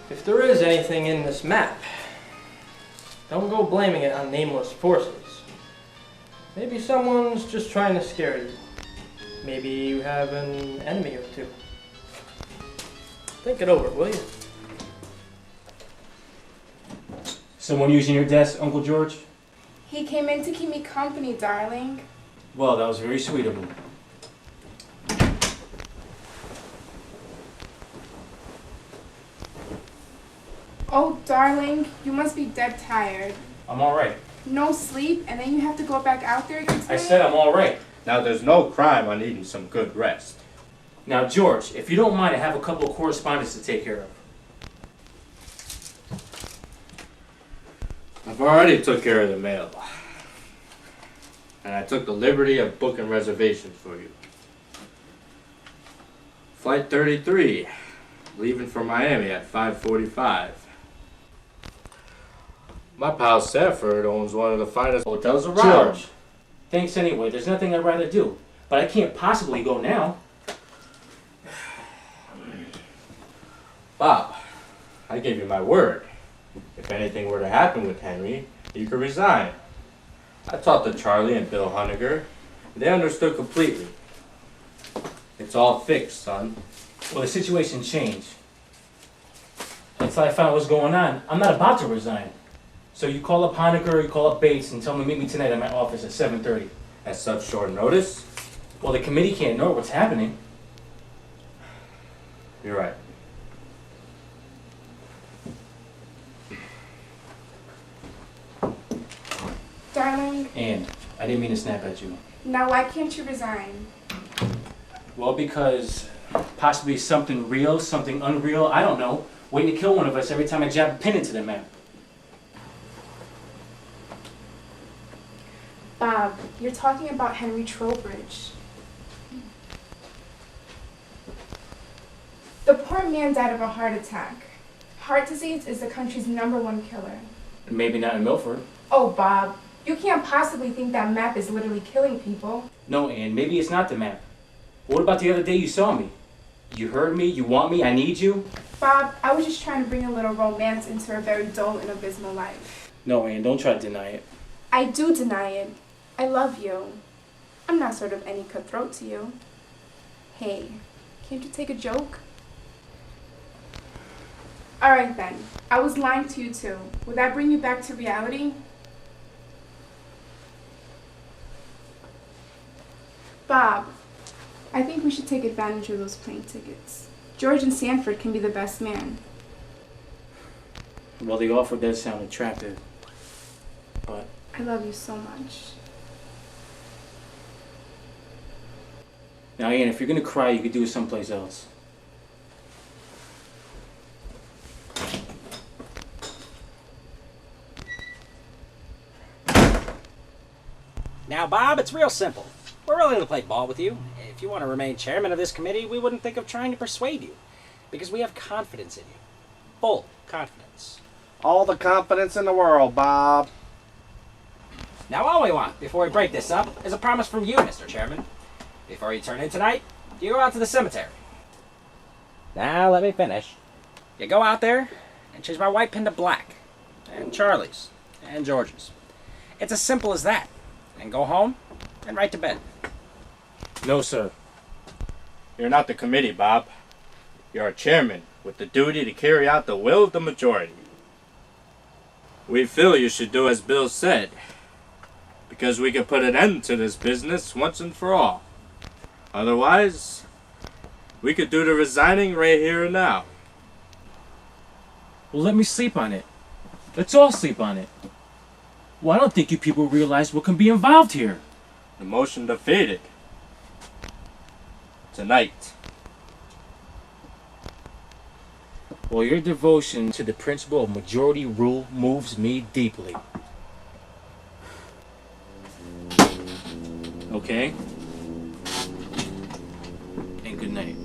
If there is anything in this map, don't go blaming it on nameless forces. Maybe someone's just trying to scare you. Maybe you have an enemy or two. Think it over, will you? Someone using your desk, Uncle George? He came in to keep me company, darling. Well, that was very sweet of him. Oh, darling, you must be dead tired. I'm alright. No sleep, and then you have to go back out there again tonight? I said I'm alright. Now, there's no crime on needing some good rest. Now, George, if you don't mind, I have a couple of correspondence to take care of. I've already took care of the mail. And I took the liberty of booking reservations for you. Flight 33, leaving for Miami at 5:45. My pal Sanford owns one of the finest hotels around. George, thanks anyway. There's nothing I'd rather do. But I can't possibly go now. Bob, I gave you my word. If anything were to happen with Henry, you could resign. I talked to Charlie and Bill Hunniger. They understood completely. It's all fixed, son. Well, the situation changed. Until I found out what's going on, I'm not about to resign. So you call up Honecker, you call up Bates, and tell them to meet me tonight at my office at 7:30. At such short notice? Well, the committee can't know what's happening. You're right. Darling, And I didn't mean to snap at you. now why can't you resign? Well, because possibly something real, something unreal, I don't know, waiting to kill one of us every time I jab a pin into the map. Bob, you're talking about Henry Trowbridge. The poor man died of a heart attack. Heart disease is the country's #1 killer. Maybe not in Milford. Oh, Bob, you can't possibly think that map is literally killing people. No, and maybe it's not the map. What about the other day you saw me? You heard me, you want me, I need you? Bob, I was just trying to bring a little romance into a very dull and abysmal life. No, Ann, don't try to deny it. I do deny it. I love you. I'm not sort of any cutthroat to you. Hey, can't you take a joke? Alright then, I was lying to you too. Would that bring you back to reality? Bob, I think we should take advantage of those plane tickets. George and Sanford can be the best man. Well, the offer does sound attractive. But I love you so much. now, Ann, if you're gonna cry, you could do it someplace else. Now, Bob, it's real simple. We're willing to play ball with you. If you want to remain chairman of this committee, we wouldn't think of trying to persuade you. Because we have confidence in you. Full confidence. All the confidence in the world, Bob. Now, all we want, before we break this up, is a promise from you, Mr. Chairman. Before you turn in tonight, you go out to the cemetery. Now, let me finish. You go out there and change my white pin to black. And Charlie's. And George's. It's as simple as that. And go home and right to bed. No, sir. You're not the committee, Bob. You're a chairman with the duty to carry out the will of the majority. We feel you should do as Bill said, because we can put an end to this business once and for all. Otherwise, we could do the resigning right here and now. Well, let me sleep on it. Let's all sleep on it. Well, I don't think you people realize what can be involved here. The motion defeated. Tonight. Well, your devotion to the principle of majority rule moves me deeply. Okay? And good night.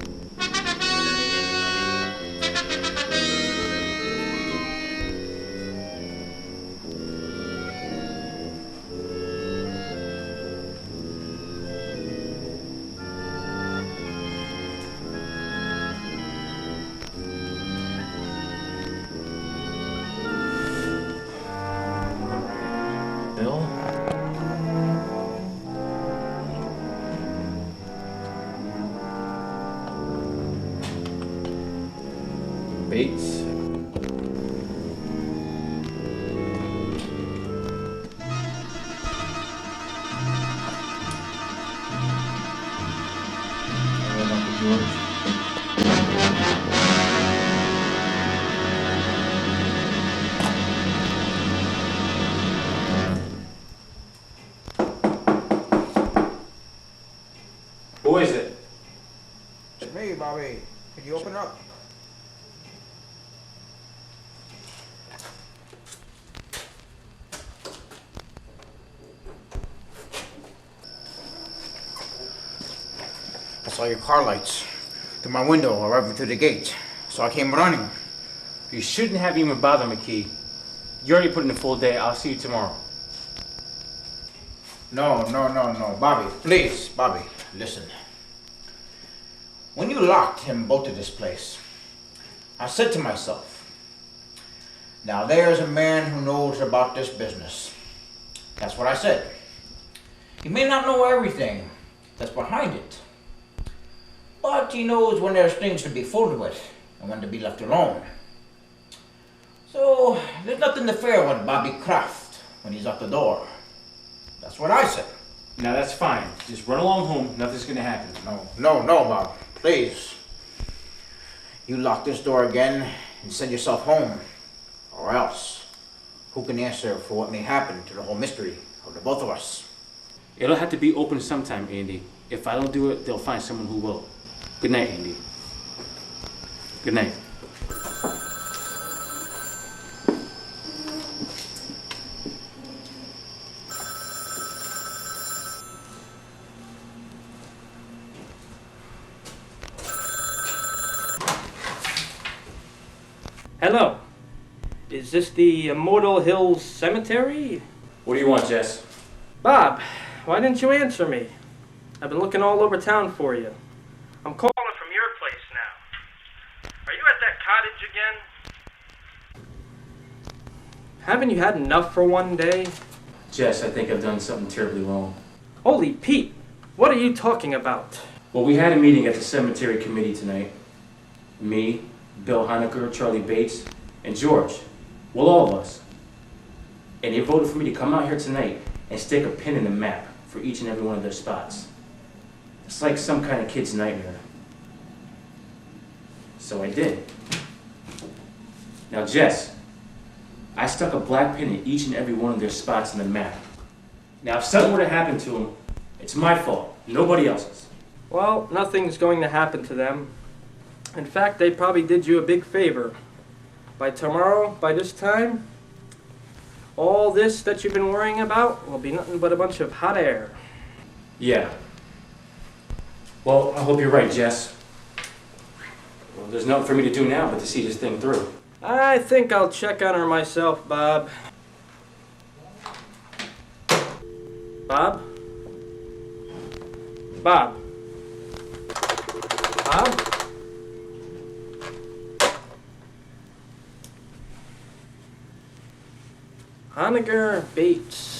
Bates. And then Uncle George. Who is it? It's me, Bobby. Can you open up? I saw your car lights through my window arriving through the gate, so I came running. You shouldn't have even bothered, McKee. You already put in a full day. I'll see you tomorrow. No, Bobby. Please, Bobby, listen. When you locked him both to this place, I said to myself, now there's a man who knows about this business. That's what I said. He may not know everything that's behind it, but he knows when there's things to be fooled with and when to be left alone. So there's nothing to fear with Bobby Kraft when he's at the door. That's what I said. Now that's fine. Just run along home. Nothing's gonna happen. No, Bob. Please. You lock this door again and send yourself home. Or else, who can answer for what may happen to the whole mystery of the both of us? It'll have to be open sometime, Andy. If I don't do it, they'll find someone who will. Good night, Andy. Good night. Hello. Is this the Immortal Hills Cemetery? What do you want, Jess? Bob, why didn't you answer me? I've been looking all over town for you. I'm calling from your place now. Are you at that cottage again? Haven't you had enough for one day? Jess, I think I've done something terribly wrong. Holy Pete, what are you talking about? Well, we had a meeting at the cemetery committee tonight. Me, Bill Honecker, Charlie Bates, and George. Well, all of us. And they voted for me to come out here tonight and stick a pin in the map for each and every one of their spots. It's like some kind of kid's nightmare. So I did. Now, Jess, I stuck a black pin in each and every one of their spots in the map. Now, if something were to happen to them, it's my fault, nobody else's. Well, nothing's going to happen to them. In fact, they probably did you a big favor. By tomorrow, by this time, all this that you've been worrying about will be nothing but a bunch of hot air. Yeah. Well, I hope you're right, Jess. Well, there's nothing for me to do now but to see this thing through. I think I'll check on her myself, Bob. Bob? Bob? Bob? Honecker Bates.